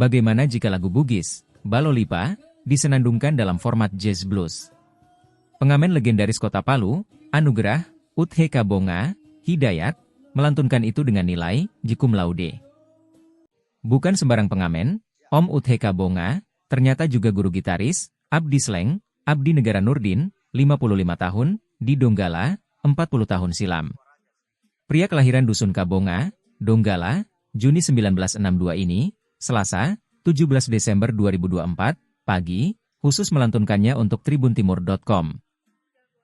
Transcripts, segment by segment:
Bagaimana jika lagu Bugis, Balolipa, disenandungkan dalam format jazz blues? Pengamen legendaris kota Palu, Anugerah, Utheka Bonga, Hidayat, melantunkan itu dengan nilai J cum laude. Bukan sembarang pengamen, Om Utheka Bonga, ternyata juga guru gitaris, abdi sleng, abdi negara Nurdin, 55 tahun, di Donggala, 40 tahun silam. Pria kelahiran Dusun Kabonga, Donggala, Juni 1962 ini, Selasa, 17 Desember 2024, pagi, khusus melantunkannya untuk tribuntimur.com.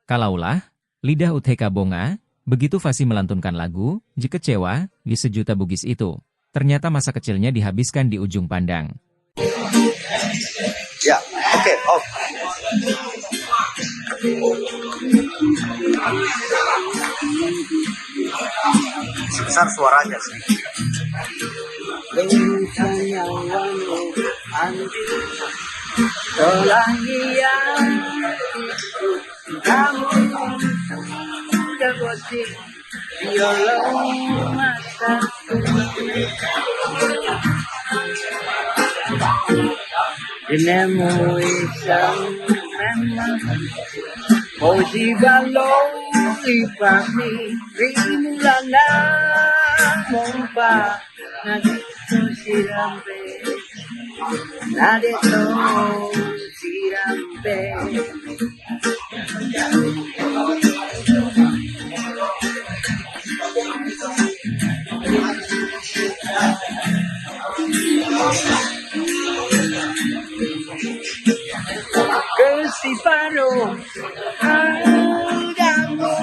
Kalaulah, lidah Utheka Bonga, begitu fasih melantunkan lagu, J kecewa, di sejuta Bugis itu. Ternyata masa kecilnya dihabiskan di ujung pandang. Ya, oke, off. Sebesar suaranya sih. Tenemos isang memang Balong ipami Rimula na Mompa Nadito sirampe Nadito sirampe Kesiparo Adamu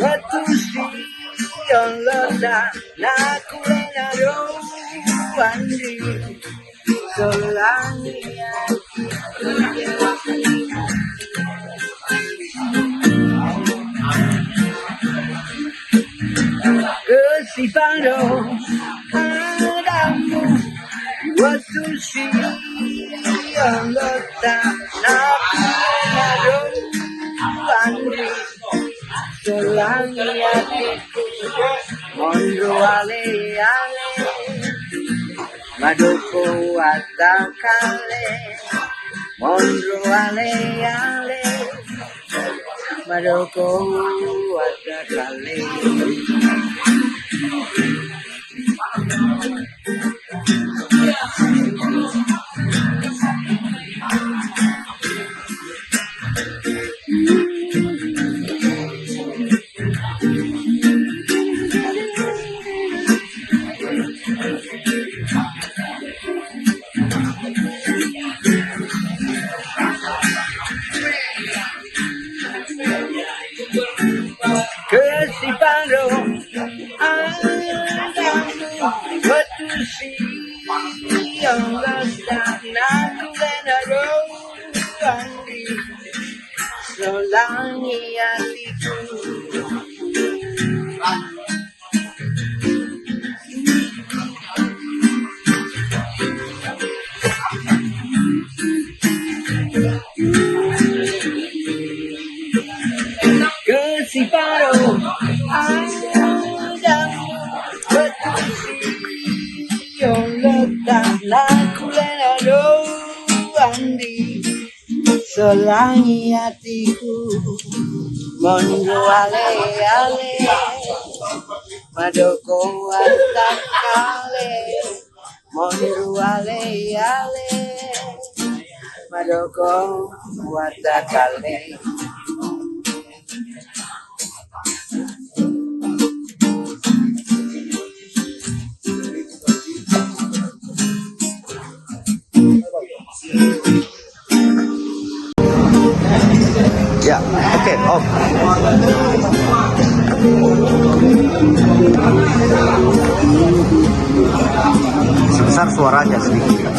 Waktu siang lelah Naku lenaro Andi Selangnya Kesiparo Adamu Waktu siang lelah Naku lenaro Andi Selangnya Mondro ale ale Madoko atakale Mondro ale ale Madoko atakale Kesiparo Adamu Waktu siang lelah Naku lenaro Andi Selangi hatiku Kesiparo Adamu Waktu siang lelah Naku lenaro Andi Selangi hatiku Mondro ale ale Madoko atakale Mondro ale ale Madoko atakale Ya, oke, off. Sebesar suaranya sedikit.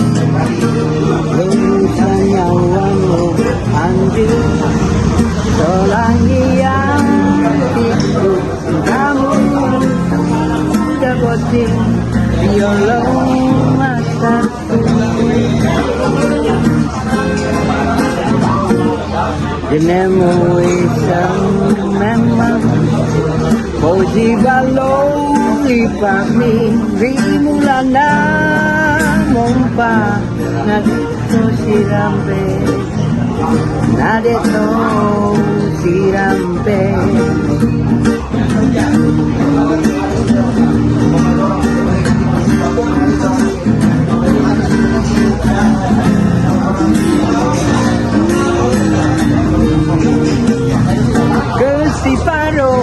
Tenemos isang memang Balong ipami Rimula na mompa nadito sirampe, nadito sirampe. Kesiparo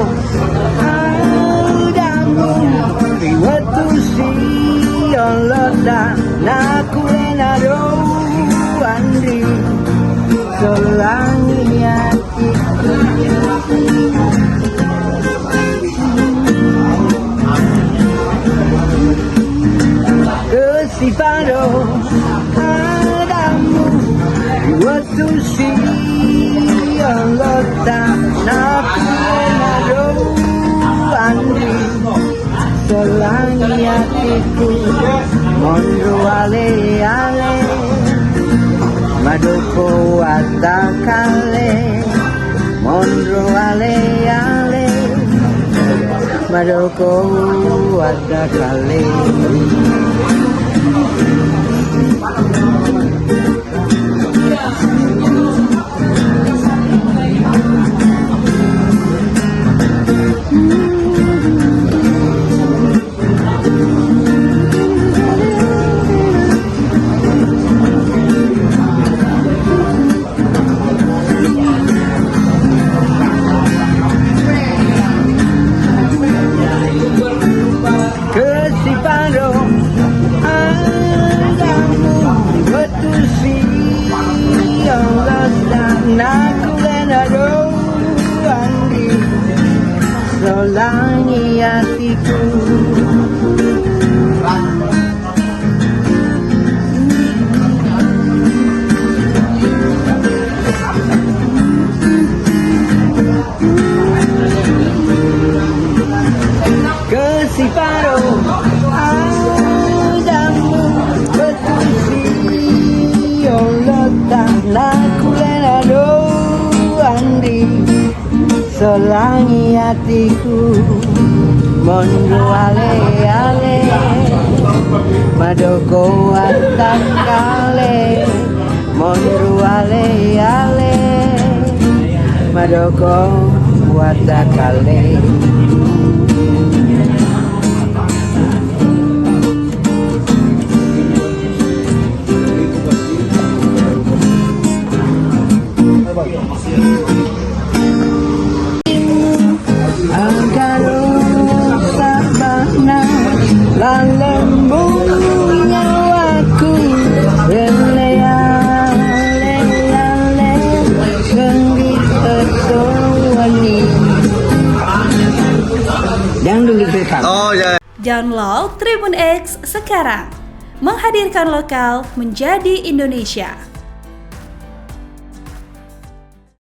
adamu riwatu sioloda nakulenaro andri solangi hatiku. Kesiparo adamu riwatu sioloda nakulenaro andri solangi hatiku. Mondro ale ale madoko watakale, mondro ale ale madoko watakale. Kesiparo adamu betul siang naku lenaro andi solangi hatiku. Kesiparo adamu betul siolota nakulenaro andi solangi hatiku. Mondro ale ale madoko watakale, mondro ale ale madoko watakale. Angkaro sabana lalembung nyawaku, lele ale ale gendi etowani. Jangan dulu dekat. Oh ya. Download Tribun X sekarang, menghadirkan lokal menjadi Indonesia.